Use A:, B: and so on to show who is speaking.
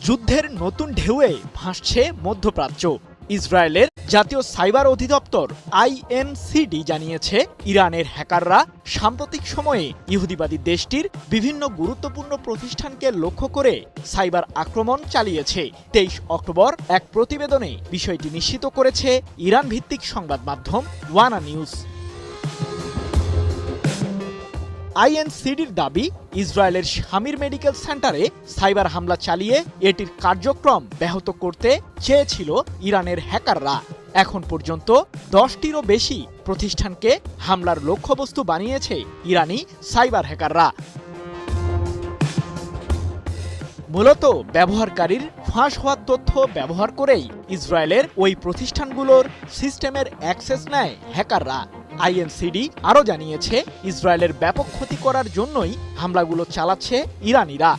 A: যুদ্ধের নতুন ঢেউয়ে ভাসছে মধ্যপ্রাচ্য। ইসরায়েলের জাতীয় সাইবার অধিদপ্তর INCD জানিয়েছে, ইরানের হ্যাকাররা সাম্প্রতিক সময়ে ইহুদিবাদী দেশটির বিভিন্ন গুরুত্বপূর্ণ প্রতিষ্ঠানকে লক্ষ্য করে সাইবার আক্রমণ চালিয়েছে। 23 অক্টোবর এক প্রতিবেদনে বিষয়টি নিশ্চিত করেছে ইরান ভিত্তিক সংবাদ মাধ্যম ওয়ানা নিউজ। INCDর দাবি, ইসরায়েলের শামির মেডিকেল সেন্টারে সাইবার হামলা চালিয়ে এটির কার্যক্রম ব্যাহত করতে চেয়েছিল ইরানের হ্যাকাররা। এখন পর্যন্ত 10টিরও বেশি প্রতিষ্ঠানকে হামলার লক্ষ্যবস্তু বানিয়েছে ইরানি সাইবার হ্যাকাররা। মূলত ব্যবহারকারীর ফাঁস হওয়া তথ্য ব্যবহার করেই ইসরায়েলের ওই প্রতিষ্ঠানগুলোর সিস্টেমের অ্যাক্সেস নেয় হ্যাকাররা। INCD আরও জানিয়েছে, ইসরায়েলের ব্যাপক ক্ষতি করার জন্যই হামলাগুলো চালাচ্ছে ইরানিরা।